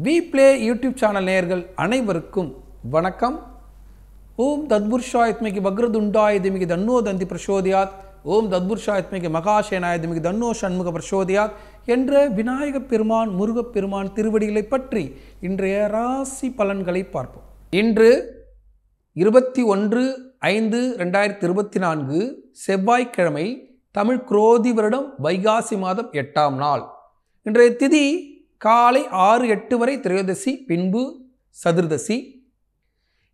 We play YouTube channel நேயர்கள் அனைவருக்கும் வணக்கம். ஓம் தத்புருஷாயத்மிகி வக்ரதுண்டாய திமிகி தன்னோ தந்தி பிரசோதியாத், ஓம் தத்புருஷாயத்மிகி மகாசேனாய திமிகி தன்னோ ஷண்முக பிரசோதியாத் என்ற விநாயகப் பெருமான் முருகப் பெருமான் திருவடிகளை பற்றி இன்றைய ராசி பலன்களை பார்ப்போம். இன்று 21/5/2024 செவ்வாய்க்கிழமை, தமிழ் குரோதி வருடம் வைகாசி மாதம் 8ஆம் நாள். இன்றைய திதி காலை 6-8 வரை திரையோதசி, பின்பு சதுர்தசி.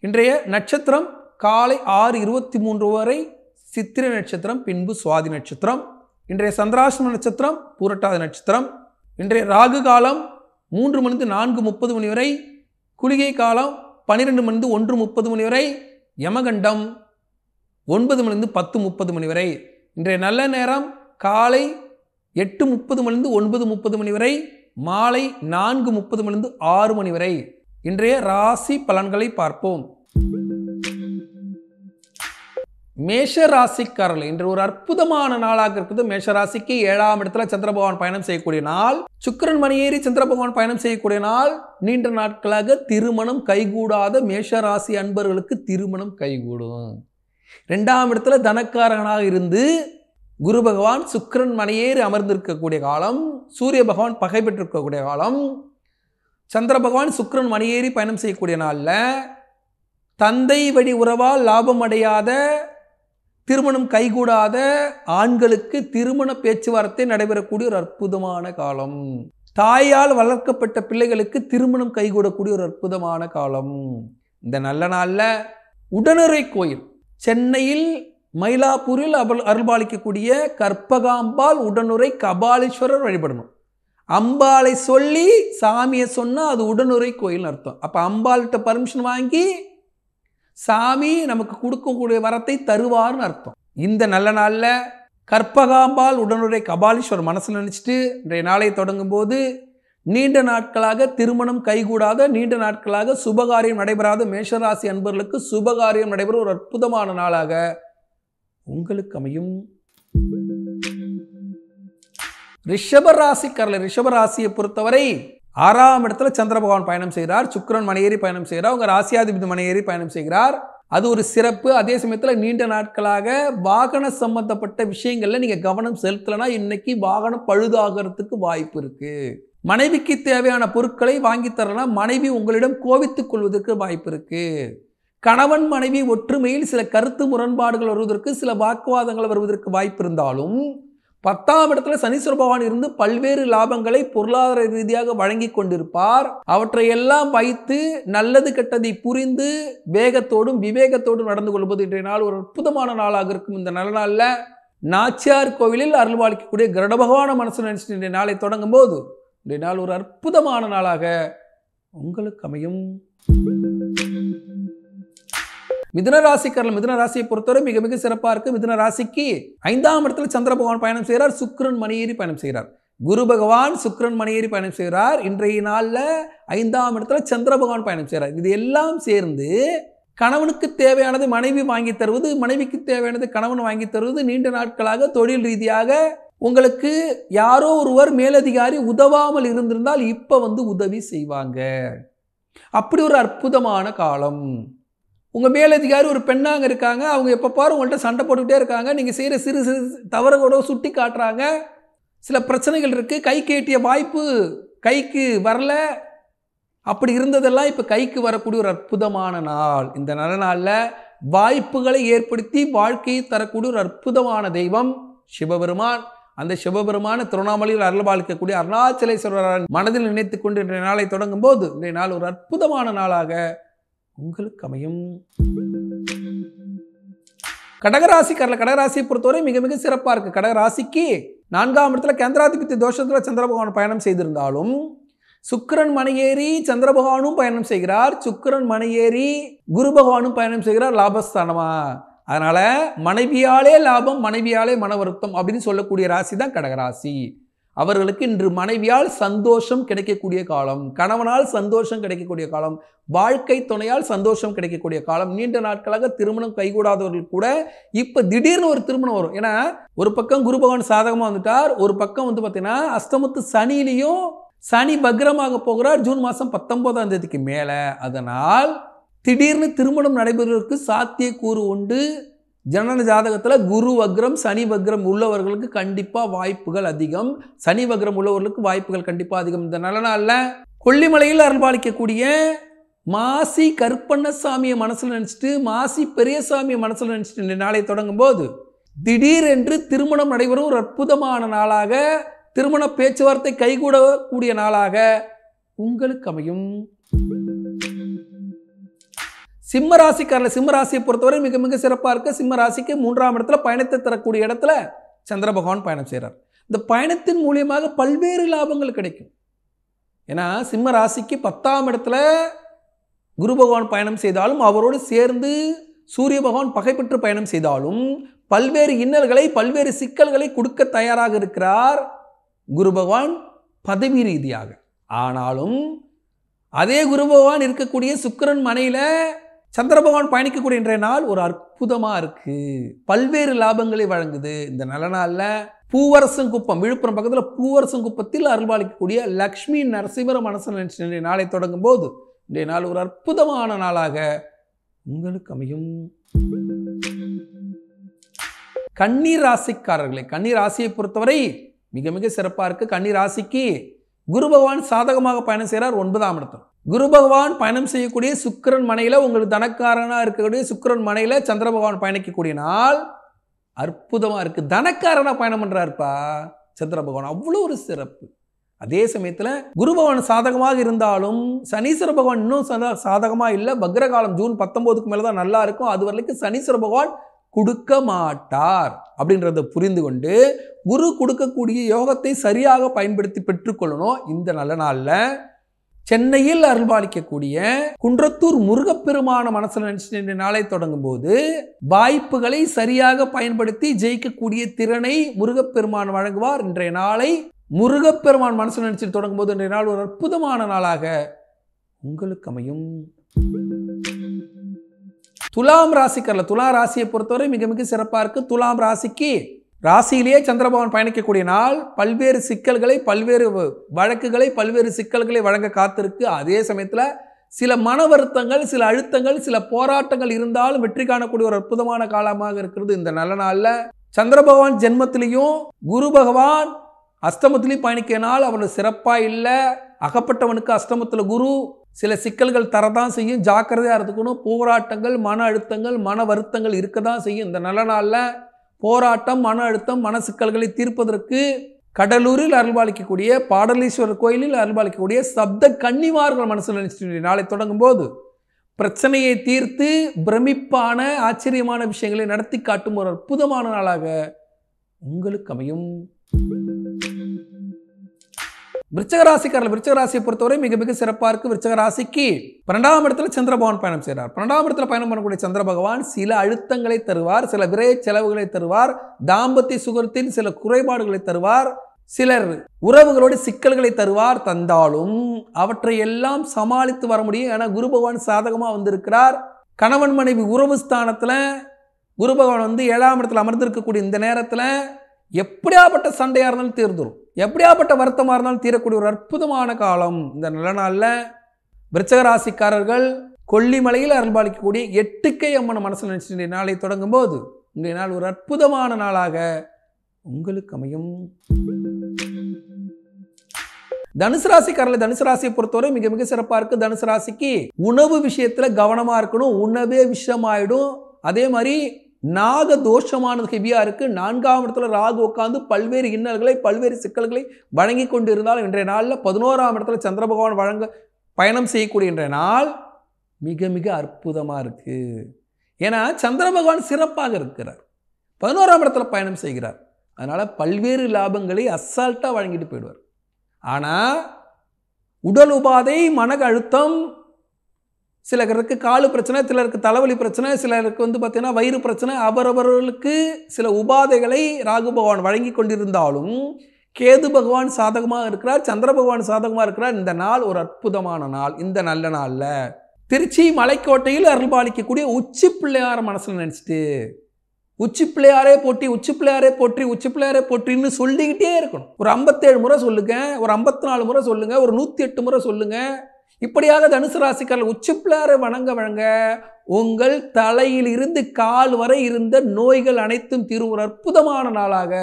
இன்றைய நட்சத்திரம் காலை 6:23 வரை சித்திரை நட்சத்திரம், பின்பு சுவாதி நட்சத்திரம். இன்றைய சந்திராஷ்டம நட்சத்திரம் பூரட்டாதி நட்சத்திரம். இன்றைய ராகு காலம் 3 மணி 4:30 மணி வரை, குளிகை காலம் 12 மணி 1:30 மணி வரை, யமகண்டம் 9 மணி 10:30 மணி வரை. இன்றைய நல்ல நேரம் காலை 8:30 மணி 9:30 மணி வரை, மாலை 4:30 மணி 6 மணி வரை. இன்றைய ராசி பலன்களை பார்ப்போம். மேஷ ராசிக்காரர்கள் இன்று ஒரு அற்புதமான நாளாக இருக்குது. மேஷ ராசிக்கு 7ஆம் இடத்துல சந்திர பகவான் பயணம் செய்யக்கூடிய நாள். சுக்கிரன் மணியேறி சந்திர பகவான் பயணம் செய்யக்கூடிய நாள். நீண்ட நாட்களாக திருமணம் கைகூடாத மேஷ ராசி அன்பர்களுக்கு திருமணம் கைகூடும். 2ஆம் இடத்துல தனக்காரகனாக இருந்து குரு பகவான் சுக்கிரன் மனையேறி அமர்ந்திருக்கக்கூடிய காலம், சூரிய பகவான் பகை பெற்றிருக்கக்கூடிய காலம், சந்திர பகவான் சுக்கிரன் மனையேறி பயணம் செய்யக்கூடிய நாளில் தந்தை வழி உறவால் லாபம் அடையாத, திருமணம் கைகூடாத ஆண்களுக்கு திருமண பேச்சுவார்த்தை நடைபெறக்கூடிய ஒரு அற்புதமான காலம். தாயால் வளர்க்கப்பட்ட பிள்ளைகளுக்கு திருமணம் கைகூடக்கூடிய ஒரு அற்புதமான காலம். இந்த நல்ல நாளில் உடனுறை கோயில், சென்னையில் மயிலாப்பூரில் அருள்பாலிக்கக்கூடிய கற்பகாம்பாள் உடனுறை கபாலீஸ்வரர் வழிபடணும். அம்பாளை சொல்லி சாமியை சொன்னால் அது உடனுறை கோயில் அர்த்தம். அப்போ அம்பாள்கிட்ட பர்மிஷன் வாங்கி சாமி நமக்கு கொடுக்கக்கூடிய வரத்தை தருவார்னு அர்த்தம். இந்த நல்ல நாளில் கற்பகாம்பாள் உடனுறை கபாலீஸ்வரர் மனசில் நினச்சிட்டு இன்றைய நாளை தொடங்கும் போது, நீண்ட நாட்களாக திருமணம் கைகூடாத, நீண்ட நாட்களாக சுபகாரியம் நடைபெறாத மேஷராசி அன்பர்களுக்கு சுபகாரியம் நடைபெற ஒரு அற்புதமான நாளாக உங்களுக்கு அமையும். ரிஷபராசிக்காரர்கள், ரிஷபராசியை பொறுத்தவரை 6ஆம் இடத்துல சந்திர பகவான் பயணம் செய்கிறார். சுக்கிரன் மனையேறி பயணம் செய்கிறார். உங்க ராசியாதிபதி மனையேறி பயணம் செய்கிறார். அது ஒரு சிறப்பு. அதே சமயத்தில் நீண்ட நாட்களாக வாகன சம்பந்தப்பட்ட விஷயங்கள்ல நீங்க கவனம் செலுத்தலைன்னா இன்னைக்கு வாகனம் பழுதாகிறதுக்கு வாய்ப்பு இருக்கு. மனைவிக்கு தேவையான பொருட்களை வாங்கி தரலாம், மனைவி உங்களிடம் கோபித்துக் கொள்வதற்கு வாய்ப்பு இருக்கு. கணவன் மனைவி ஒற்றுமையில் சில கருத்து முரண்பாடுகள் வருவதற்கு, சில வாக்குவாதங்கள் வருவதற்கு வாய்ப்பு இருந்தாலும் 10ஆம் இடத்துல சனீஸ்வர பகவான் இருந்து பல்வேறு லாபங்களை பொருளாதார ரீதியாக வழங்கி கொண்டிருப்பார். அவற்றை எல்லாம் வைத்து நல்லது கெட்டதை புரிந்து வேகத்தோடும் விவேகத்தோடும் நடந்து கொள்வது இன்றைய நாள் ஒரு அற்புதமான நாளாக இருக்கும். இந்த நல்ல நாளில் நாச்சியார் கோவிலில் அருள்பாலிக்கக்கூடிய கருட பகவான மனசு நினைச்சிட்டு இன்றைய நாளை தொடங்கும் போது இன்றைய நாள் ஒரு அற்புதமான நாளாக உங்களுக்கு அமையும். மிதுன ராசிக்காரர்கள், மிதுன ராசியை பொறுத்தவரை மிக மிக சிறப்பாக இருக்கு. மிதுன ராசிக்கு 5ஆம் இடத்துல சந்திர பகவான் பயணம் செய்கிறார். சுக்கிரன் மனையேறி பயணம் செய்கிறார். குரு பகவான் சுக்கிரன் மனையேறி பயணம் செய்கிறார். இன்றைய நாளில் 5ஆம் இடத்துல சந்திர பகவான் பயணம் செய்கிறார். இது எல்லாம் சேர்ந்து கணவனுக்கு தேவையானது மனைவி வாங்கி தருவது, மனைவிக்கு தேவையானது கணவன் வாங்கி தருவது, நீண்ட நாட்களாக தொழில் ரீதியாக உங்களுக்கு யாரோ ஒருவர் மேலதிகாரி உதவாமல் இருந்திருந்தால் இப்ப உதவி செய்வாங்க. அப்படி ஒரு அற்புதமான காலம். உங்கள் மேலதிகாரி ஒரு பெண்ணாக இருக்காங்க, அவங்க எப்போ பாரு உங்கள்கிட்ட சண்டை போட்டுக்கிட்டே இருக்காங்க, நீங்கள் செய்கிற சிறு சிறு தவறை கூட சுட்டி காட்டுறாங்க, சில பிரச்சனைகள் இருக்குது, கைக்கு எட்டிய வாய்ப்பு கைக்கு வரல, அப்படி இருந்ததெல்லாம் இப்போ கைக்கு வரக்கூடிய ஒரு அற்புதமான நாள். இந்த நல்ல நாளில் வாய்ப்புகளை ஏற்படுத்தி வாழ்க்கையை தரக்கூடிய ஒரு அற்புதமான தெய்வம் சிவபெருமான். அந்த சிவபெருமான திருவண்ணாமலையில் அருள்பாலிக்கக்கூடிய அருணாச்சலேஸ்வரர் மனதில் நினைத்து கொண்டு இன்றைய நாளை தொடங்கும் போது இன்றைய நாள் ஒரு அற்புதமான நாளாக உங்களுக்கு அமையும். கடகராசிக்காரர்கள், கடகராசியை பொறுத்தவரை மிக மிக சிறப்பாக இருக்கு. கடகராசிக்கு 4ஆம் இடத்துல கேந்திராதிபதி தோஷத்துல சந்திர பகவான் பயணம் செய்திருந்தாலும் சுக்கிரன் மனையேறி சந்திர பகவானும் பயணம் செய்கிறார். சுக்கிரன் மனையேறி குரு பகவானும் பயணம் செய்கிறார் லாபஸ்தானமா. அதனால மனைவியாலே லாபம், மனைவியாலே மன வருத்தம் அப்படின்னு சொல்லக்கூடிய ராசி தான் கடகராசி. அவர்களுக்கு இன்று மனைவியால் சந்தோஷம் கிடைக்கக்கூடிய காலம், கணவனால் சந்தோஷம் கிடைக்கக்கூடிய காலம், வாழ்க்கை துணையால் சந்தோஷம் கிடைக்கக்கூடிய காலம். நீண்ட நாட்களாக திருமணம் கைகூடாதவர்கள் கூட இப்போ திடீர்னு ஒரு திருமணம் வரும். ஏன்னா ஒரு பக்கம் குரு பகவான் சாதகமாக வந்துட்டார், ஒரு பக்கம் வந்து பார்த்தீங்கன்னா அஷ்டமத்து சனியிலையும் சனி பக்ரமாக போகிறார் ஜூன் மாதம் 19ஆம் தேதிக்கு மேலே. அதனால் திடீர்னு திருமணம் நடைபெறுவதற்கு சாத்தியக்கூறு உண்டு. ஜனன ஜாதகத்தில் குரு வக்ரம் சனி வக்ரம் உள்ளவர்களுக்கு கண்டிப்பாக வாய்ப்புகள் அதிகம், சனி வக்ரம் உள்ளவர்களுக்கு வாய்ப்புகள் கண்டிப்பாக அதிகம். இந்த நல்ல நாளில் கொல்லிமலையில் அருள்பாலிக்கக்கூடிய மாசி கருப்பண்ணசாமியை மனசில் நினச்சிட்டு, மாசி பெரியசாமியை மனசில் நினச்சிட்டு இந்த நாளை தொடங்கும் போது திடீரென்று திருமணம் நடைபெறும் ஒரு அற்புதமான நாளாக, திருமண பேச்சுவார்த்தை கைகூடக்கூடிய நாளாக உங்களுக்கு அமையும். சிம்ம ராசிக்காரர்கள், சிம்ம ராசியை பொறுத்தவரை மிக மிக சிறப்பாக இருக்க. சிம்ம ராசிக்கு 3ஆம் இடத்துல பயணத்தை தரக்கூடிய இடத்துல சந்திர பகவான் பயணம் செய்கிறார். இந்த பயணத்தின் மூலியமாக பல்வேறு லாபங்கள் கிடைக்கும். ஏன்னா சிம்ம ராசிக்கு 10ஆம் இடத்துல குரு பகவான் பயணம் செய்தாலும், அவரோடு சேர்ந்து சூரிய பகவான் பகை பெற்று பயணம் செய்தாலும் பல்வேறு இன்னல்களை பல்வேறு சிக்கல்களை கொடுக்க தயாராக இருக்கிறார் குரு பகவான் பதவி ரீதியாக. ஆனாலும் அதே குரு பகவான் இருக்கக்கூடிய சுக்கிரன் மனையில் சந்திர பகவான் பயணிக்கக்கூடிய இன்றைய நாள் ஒரு அற்புதமாக இருக்குது, பல்வேறு லாபங்களை வழங்குது. இந்த நல்ல நாளில் பூவரசங்குப்பம், விழுப்புரம் பக்கத்தில் பூவரசங்குப்பத்தில் அருள்பாலிக்கக்கூடிய லக்ஷ்மி நரசிம்மர மனசில் இன்றைய நாளை தொடங்கும் போது இன்றைய நாள் ஒரு அற்புதமான நாளாக உங்களுக்கு அமையும். கன்னி ராசிக்காரர்களை, கன்னி ராசியை பொறுத்தவரை மிக மிக சிறப்பாக இருக்குது. கன்னி ராசிக்கு குரு பகவான் சாதகமாக பயணம் செய்கிறார் 9ஆம் இடத்தில். குரு பகவான் பயணம் செய்யக்கூடிய சுக்கிரன் மனையில், உங்களுக்கு தனக்காரனாக இருக்கக்கூடிய சுக்கிரன் மனையில் சந்திர பகவான் பயணிக்கக்கூடிய நாள் அற்புதமாக இருக்குது. தனக்காரனாக பயணம் பண்ணுறாருப்பா சந்திர பகவான், அவ்வளோ ஒரு சிறப்பு. அதே சமயத்தில் குரு பகவான் சாதகமாக இருந்தாலும் சனீஸ்வர பகவான் இன்னும் சாதகமாக இல்லை. பக்ரகாலம் ஜூன் 19க்கு மேலே தான் நல்லா இருக்கும். அது வரைக்கும் சனீஸ்வர பகவான் கொடுக்க மாட்டார் அப்படின்றத புரிந்து கொண்டு குரு கொடுக்கக்கூடிய யோகத்தை சரியாக பயன்படுத்தி பெற்றுக்கொள்ளணும். இந்த நல்ல நாளில் சென்னையில் அருள்பாலிக்கக்கூடிய குன்றத்தூர் முருகப்பெருமான மனசில் நினைச்சு நாளை தொடங்கும் போது வாய்ப்புகளை சரியாக பயன்படுத்தி ஜெயிக்கக்கூடிய திறனை முருகப்பெருமான் வழங்குவார். இன்றைய நாளை முருகப்பெருமான் மனசில் நினைச்சு தொடங்கும் போது இன்றைய நாள் ஒரு அற்புதமான நாளாக உங்களுக்கு அமையும். துலாம் ராசிக்காரர்கள், துலா ராசியை பொறுத்தவரை மிக மிக சிறப்பாக இருக்கு. துலாம் ராசிக்கு ராசியிலேயே சந்திர பகவான் பயணிக்கக்கூடிய நாள் பல்வேறு சிக்கல்களை, பல்வேறு வழக்குகளை, பல்வேறு சிக்கல்களை வழங்க காத்திருக்கு. அதே சமயத்தில் சில மன வருத்தங்கள், சில அழுத்தங்கள், சில போராட்டங்கள் இருந்தாலும் வெற்றி காணக்கூடிய ஒரு அற்புதமான காலமாக இருக்கிறது. இந்த நல்ல நாளில் சந்திர பகவான் ஜென்மத்திலையும் குரு பகவான் அஷ்டமத்திலையும் பயணிக்கிற நாள் அவர்கள் சிறப்பாக இல்லை. அகப்பட்டவனுக்கு அஷ்டமத்தில் குரு சில சிக்கல்கள் தரதான் செய்யும், ஜாக்கிரதையாக இருந்துக்கணும். போராட்டங்கள், மன அழுத்தங்கள், மன வருத்தங்கள் இருக்க தான் செய்யும். இந்த நல்ல நாளில் போராட்டம், மன அழுத்தம், மன சிக்கல்களை தீர்ப்பதற்கு கடலூரில் அருள்பாலிக்கக்கூடிய பாடலீஸ்வரர் கோயிலில் அருள்பாலிக்கக்கூடிய சப்த கன்னிமார்கள் மனசில் நினைச்சிட்டு நாளை தொடங்கும் போது பிரச்சனையை தீர்த்து பிரமிப்பான ஆச்சரியமான விஷயங்களை நடத்தி காட்டும் ஒரு அற்புதமான நாளாக உங்களுக்கு அமையும். விருச்சிக ராசிக்காரர்கள், விருச்சிக ராசியை பொறுத்தவரை மிக மிக சிறப்பாக இருக்கு. விருச்சிக ராசிக்கு 12ஆம் இடத்துல சந்திர பகவான் பயணம் செய்கிறார். 12ஆம் இடத்துல பயணம் பண்ணக்கூடிய சந்திர பகவான் சில அழுத்தங்களை தருவார், சில விரை செலவுகளை தருவார், தாம்பத்திய சுகத்தின் சில குறைபாடுகளை தருவார், சிலர் உறவுகளோடு சிக்கல்களை தருவார். தந்தாலும் அவற்றை எல்லாம் சமாளித்து வர முடியும். ஏன்னா குரு பகவான் சாதகமாக வந்திருக்கிறார். கணவன் மனைவி உறவு ஸ்தானத்தில் குரு பகவான் வந்து 7ஆம் இடத்துல அமர்ந்திருக்கக்கூடிய இந்த நேரத்தில் எப்படியாப்பட்ட சண்டையாக இருந்தாலும் தீர்ந்துடும், எப்படியாப்பட்ட வருத்தமாக இருந்தாலும் தீரக்கூடிய ஒரு அற்புதமான காலம். இந்த நல்ல நாளில் விருச்சிக ராசிக்காரர்கள் கொல்லிமலையில் அருள்பாலிக்கக்கூடிய எட்டுக்கை அம்மன் மனசில் நினைச்சு நாளை தொடங்கும் போது இன்றைய நாள் ஒரு அற்புதமான நாளாக உங்களுக்கு அமையும். தனுசு ராசிக்காரர்கள், தனுசு ராசியை பொறுத்தவரை மிக மிக சிறப்பாக இருக்கு. தனுசு ராசிக்கு உணவு விஷயத்தில் கவனமாக இருக்கணும், உணவே விஷமாயிடும். அதே மாதிரி நாக தோஷமானது ஹெவியாக இருக்குது. 4ஆம் இடத்துல ராகு உட்காந்து பல்வேறு இன்னல்களை, பல்வேறு சிக்கல்களை வழங்கி கொண்டு இருந்தாலும் இன்றைய நாளில் 11ஆம் இடத்துல சந்திர பகவான் பயணம் செய்யக்கூடிய இன்றைய நாள் மிக மிக அற்புதமாக இருக்குது. ஏன்னா சந்திர பகவான் சிறப்பாக இருக்கிறார், 11ஆம் இடத்துல பயணம் செய்கிறார். அதனால் பல்வேறு லாபங்களை அசால்ட்டாக வழங்கிட்டு போயிடுவார். ஆனால் உடல் உபாதை, மன அழுத்தம், சிலருக்கு காலு பிரச்சனை, சிலருக்கு தலைவலி பிரச்சனை, சிலருக்கு வந்து பார்த்தீங்கன்னா வயிறு பிரச்சனை, அவரவர்களுக்கு சில உபாதைகளை ராகு பகவான் வழங்கி கொண்டிருந்தாலும் கேது பகவான் சாதகமாக இருக்கிறார், சந்திர பகவான் சாதகமாக இருக்கிறார். இந்த நாள் ஒரு அற்புதமான நாள். இந்த நல்ல நாளில் திருச்சி மலைக்கோட்டையில் அருள்பாலிக்கக்கூடிய உச்சி பிள்ளையார மனசில் நினச்சிட்டு உச்சி பிள்ளையாரே போற்றி, உச்சி பிள்ளையாரே போற்றி, உச்சி பிள்ளையாரே போற்றின்னு சொல்லிக்கிட்டே இருக்கணும். ஒரு 57 முறை சொல்லுங்க, ஒரு 54 முறை சொல்லுங்க, ஒரு 108 முறை சொல்லுங்க. இப்படியாக தனுசு ராசிக்காரர்கள் உச்சி பிள்ளையாரை வணங்க வணங்க உங்கள் தலையில் இருந்து கால் வரை இருந்த நோய்கள் அனைத்தும் தீரும். ஒரு அற்புதமான நாளாக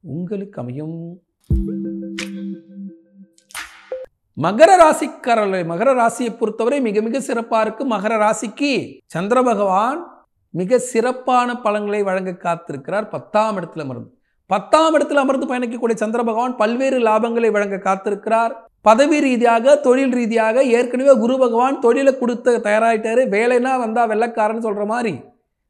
உங்களுக்கு அமையும். மகர ராசிக்காரர்கள், மகர ராசியை பொறுத்தவரை மிக மிக சிறப்பாக இருக்கு. மகர ராசிக்கு சந்திர பகவான் மிக சிறப்பான பலன்களை வழங்க காத்திருக்கிறார். 10ஆம் இடத்தில் அமர்ந்து 10ஆம் இடத்தில் அமர்ந்து பயணிக்கக்கூடிய சந்திர பகவான் பல்வேறு லாபங்களை வழங்க காத்திருக்கிறார். பதவி ரீதியாக, தொழில் ரீதியாக ஏற்கனவே குரு பகவான் தொழிலை கொடுத்த தயாராகிட்டாரு. வேலைனா வந்தா வெள்ளக்காரன்னு சொல்ற மாதிரி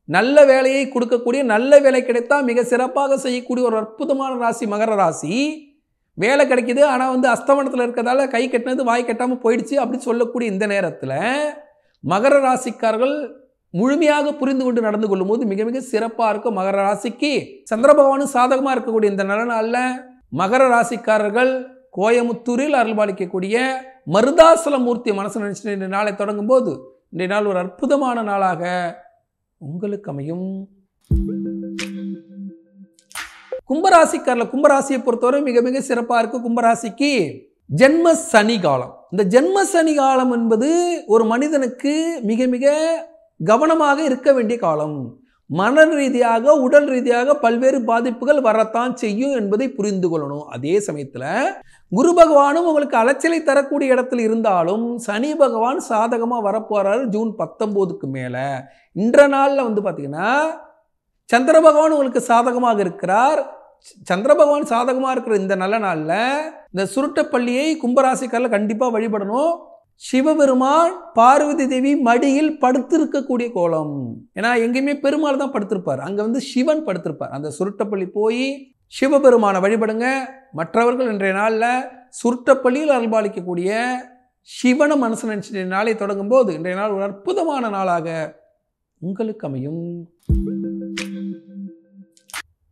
நல்ல வேலையை கொடுக்கக்கூடிய, நல்ல வேலை கிடைத்தா மிக சிறப்பாக செய்யக்கூடிய ஒரு அற்புதமான ராசி மகர ராசி. வேலை கிடைக்குது, ஆனால் அஸ்தமனத்தில் இருக்கிறதால கை கட்டினது வாய் கட்டாமல் போயிடுச்சு அப்படின்னு சொல்லக்கூடிய இந்த நேரத்தில் மகர ராசிக்காரர்கள் முழுமையாக புரிந்து கொண்டு நடந்து கொள்ளும் போது மிக மிக சிறப்பாக இருக்கும். மகர ராசிக்கு சந்திர பகவானும் சாதகமாக இருக்கக்கூடிய இந்த நல்ல நாளில் மகர ராசிக்காரர்கள் கோயமுத்தூரில் அருள்பாலிக்கக்கூடிய மருதாசலமூர்த்தி மனசு நினைச்சிட்டு இந்த நாளை தொடங்கும் போது இன்றைய நாள் ஒரு அற்புதமான நாளாக உங்களுக்கு அமையும். கும்பராசிக்காரர்கள், கும்பராசியை பொறுத்தவரை மிக மிக சிறப்பாக இருக்கு. கும்பராசிக்கு ஜென்ம சனி காலம். இந்த ஜென்ம சனி காலம் என்பது ஒரு மனிதனுக்கு மிக மிக கவனமாக இருக்க வேண்டிய காலம். மன ரீதியாக, உடல் ரீதியாக பல்வேறு பாதிப்புகள் வரத்தான் செய்யும் என்பதை புரிந்து கொள்ளணும். அதே சமயத்தில் குரு பகவானும் உங்களுக்கு அலைச்சலை தரக்கூடிய இடத்தில் இருந்தாலும் சனி பகவான் சாதகமாக வரப்போறாரு ஜூன் 19க்கு மேலே. இன்ற நாளில் பார்த்தீங்கன்னா சந்திர பகவான் உங்களுக்கு சாதகமாக இருக்கிறார். சந்திர பகவான் சாதகமாக இருக்கிற இந்த நல்ல நாளில் இந்த சுருட்டப்பள்ளியை கும்பராசிக்காரில் கண்டிப்பாக வழிபடணும். சிவபெருமான் பார்வதி தேவி மடியில் படுத்திருக்கக்கூடிய கோலம். ஏன்னா எங்கேயுமே பெருமாள் தான் படுத்திருப்பார், அங்கே சிவன் படுத்திருப்பார். அந்த சுருட்டப்பள்ளி போய் சிவபெருமானை வழிபடுங்க. மற்றவர்கள் இன்றைய நாளில் சுருட்டப்பள்ளியில் அருள்பாலிக்கக்கூடிய சிவனை மனசு நினைச்சிட்டு நாளை தொடங்கும் போது இன்றைய நாள் ஒரு அற்புதமான நாளாக உங்களுக்கு அமையும்.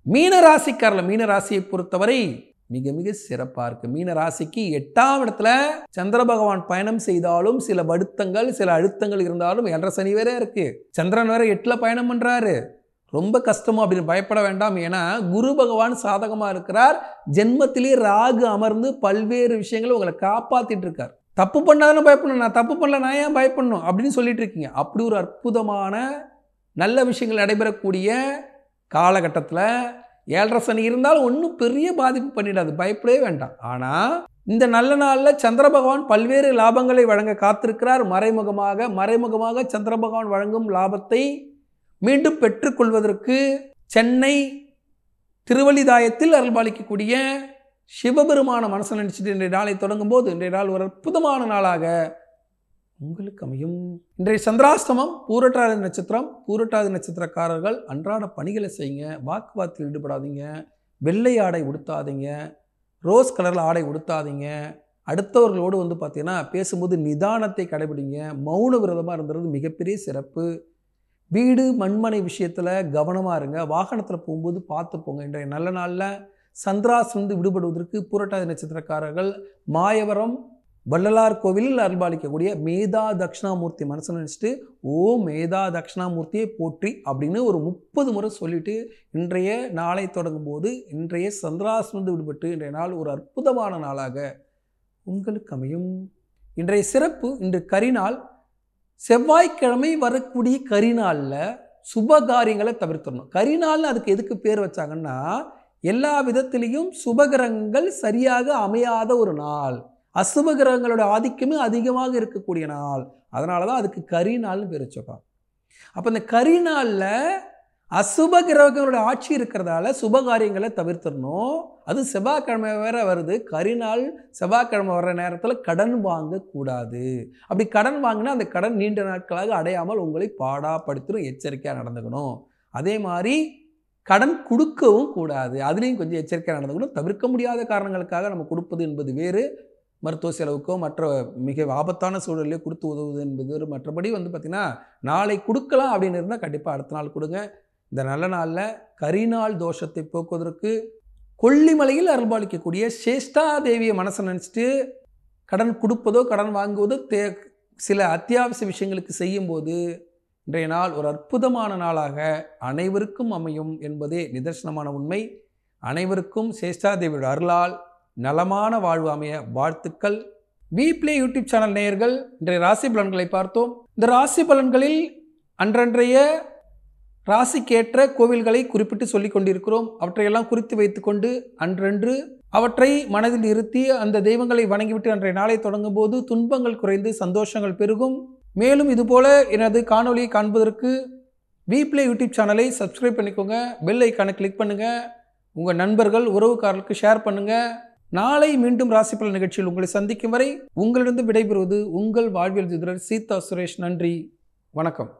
மீனராசிக்காரர்கள், மீனராசியை பொறுத்தவரை மிக மிக சிறப்பாக இருக்கு. மீனராசிக்கு 8ஆம் இடத்துல சந்திர பகவான் பயணம் செய்தாலும் சில வருத்தங்கள், சில அழுத்தங்கள் இருந்தாலும் 7.5 சனி வேற இருக்கு. சந்திரன் வேற 8ல் பயணம் பண்றாரு. ரொம்ப கஷ்டமோ அப்படின்னு பயப்பட வேண்டாம். ஏன்னா குரு பகவான் சாதகமாக இருக்கிறார். ஜென்மத்திலே ராகு அமர்ந்து பல்வேறு விஷயங்களை உங்களை காப்பாத்திட்டு இருக்கார். தப்பு பண்ணாலும் பயப்படணும், நான் தப்பு பண்ணல நான் ஏன் பயப்படணும் அப்படின்னு சொல்லிட்டு இருக்கீங்க. அப்படி ஒரு அற்புதமான நல்ல விஷயங்கள் நடைபெறக்கூடிய காலகட்டத்தில் 7.5 சனி இருந்தாலும் ஒன்றும் பெரிய பாதிப்பு பண்ணிடாது, பயப்படவே வேண்டாம். ஆனால் இந்த நல்ல நாளில் சந்திர பகவான் பல்வேறு லாபங்களை வழங்க காத்திருக்கிறார். மறைமுகமாக சந்திர பகவான் வழங்கும் லாபத்தை மீண்டும் பெற்றுக்கொள்வதற்கு சென்னை திருவள்ளிதாயத்தில் அருள்பாலிக்கக்கூடிய சிவபெருமான மனசு நினைச்சிட்டு இன்றைய நாளை தொடங்கும் போது இன்றைய நாள் ஒரு அற்புதமான நாளாக உங்களுக்கு அமையும். இன்றைய சந்திராஷ்டமம் பூரட்டாதி நட்சத்திரம். பூரட்டாதி நட்சத்திரக்காரர்கள் அன்றாட பணிகளை செய்யுங்க. வாக்குவாதத்தில் ஈடுபடாதீங்க. வெள்ளை ஆடை உடுத்தாதீங்க. ரோஸ் கலரில் ஆடை உடுத்தாதீங்க. அடுத்தவர்களோடு பார்த்தீங்கன்னா பேசும்போது நிதானத்தை கடைபிடிங்க. மௌன விரதமாக இருந்தது மிகப்பெரிய சிறப்பு. வீடு மண்மனை விஷயத்தில் கவனமாக இருங்க. வாகனத்தில் போகும்போது பார்த்து போங்க. இன்றைய நல்ல நாளில் சந்திராசிலிருந்து விடுபடுவதற்கு பூரட்டாதி நட்சத்திரக்காரர்கள் மாயவரம் வள்ளலார் கோவிலில் அருள்பாலிக்கக்கூடிய மேதா தட்சிணாமூர்த்தி மனசு நினச்சிட்டு ஓ மேதா தட்சிணாமூர்த்தியை போற்றி அப்படின்னு ஒரு 30 முறை சொல்லிட்டு இன்றைய நாளை தொடங்கும் போது இன்றைய சந்திராசிலிருந்து விடுபட்டு இன்றைய நாள் ஒரு அற்புதமான நாளாக உங்களுக்கு அமையும். இன்றைய சிறப்பு, இன்று கரிநாள். செவ்வாய்க்கிழமை வரக்கூடிய கரிநாளில் சுப காரியங்களை தவிர்த்துடணும். கரிநாள்னு அதுக்கு எதுக்கு பேர் வச்சாங்கன்னா எல்லா விதத்திலையும் சுபகிரகங்கள் சரியாக அமையாத ஒரு நாள், அசுப கிரகங்களோட ஆதிக்கமே அதிகமாக இருக்கக்கூடிய நாள். அதனால தான் அதுக்கு கரிநாள்னு பேர் வச்சிருக்காங்க. அப்போ இந்த கரிநாளில் அசுப கிரகங்களோட ஆட்சி இருக்கிறதால சுபகாரியங்களை தவிர்த்துடணும். அது செவ்வாய்க்கிழமை வேற வருது. கரிநாள் செவ்வாய்க்கிழமை வர்ற நேரத்தில் கடன் வாங்கக்கூடாது. அப்படி கடன் வாங்கினா அந்த கடன் நீண்ட நாட்களாக அடையாமல் உங்களை பாடாப்படுத்திடும். எச்சரிக்கையாக நடந்துக்கணும். அதே மாதிரி கடன் கொடுக்கவும் கூடாது. அதுலேயும் கொஞ்சம் எச்சரிக்கையாக நடந்துக்கணும். தவிர்க்க முடியாத காரணங்களுக்காக நம்ம கொடுப்பது என்பது வேறு, மருத்துவ செலவுக்கோ மற்ற மிக ஆபத்தான சூழலையோ கொடுத்து உதவுவது என்பது மற்றபடி பார்த்திங்கன்னா நாளை கொடுக்கலாம் அப்படின்னு இருந்தால் கண்டிப்பாக அடுத்த நாள் கொடுங்க. இந்த நல்ல நாளில் கரிநாள் தோஷத்தை போக்குவதற்கு கொல்லிமலையில் அருள்பாலிக்கக்கூடிய சேஷ்டா தேவியை மனசை நினச்சிட்டு கடன் கொடுப்பதோ கடன் வாங்குவதோ சில அத்தியாவசிய விஷயங்களுக்கு செய்யும்போது இன்றைய நாள் ஒரு அற்புதமான நாளாக அனைவருக்கும் அமையும் என்பதே நிதர்சனமான உண்மை. அனைவருக்கும் சேஷ்டா தேவியோட அருளால் நலமான வாழ்வு அமைய வாழ்த்துக்கள். வீப்ளே யூடியூப் சேனல் நேயர்கள், இன்றைய ராசி பலன்களை பார்த்தோம். இந்த ராசி பலன்களில் அன்றன்றைய ராசிக்கேற்ற கோவில்களை குறிப்பிட்டு சொல்லிக் கொண்டிருக்கிறோம். அவற்றையெல்லாம் குறித்து வைத்துக்கொண்டு அன்றன்று அவற்றை மனதில் இருத்தி அந்த தெய்வங்களை வணங்கிவிட்டு அன்றைய நாளை தொடங்கும் போது துன்பங்கள் குறைந்து சந்தோஷங்கள் பெருகும். மேலும் இதுபோல எனது காணொலியை காண்பதற்கு வீப்ளே யூடியூப் சேனலை சப்ஸ்கிரைப் பண்ணிக்கோங்க. பெல் ஐக்கானை கிளிக் பண்ணுங்கள். உங்கள் நண்பர்கள் உறவுக்காரர்களுக்கு ஷேர் பண்ணுங்கள். நாளை மீண்டும் ராசி பலன் நிகழ்ச்சியில் உங்களை சந்திக்கும் வரை உங்களிடம் விடைபெறுவது உங்கள் வாழ்வியல் ஜோதிடர் சீதா சுரேஷ். நன்றி, வணக்கம்.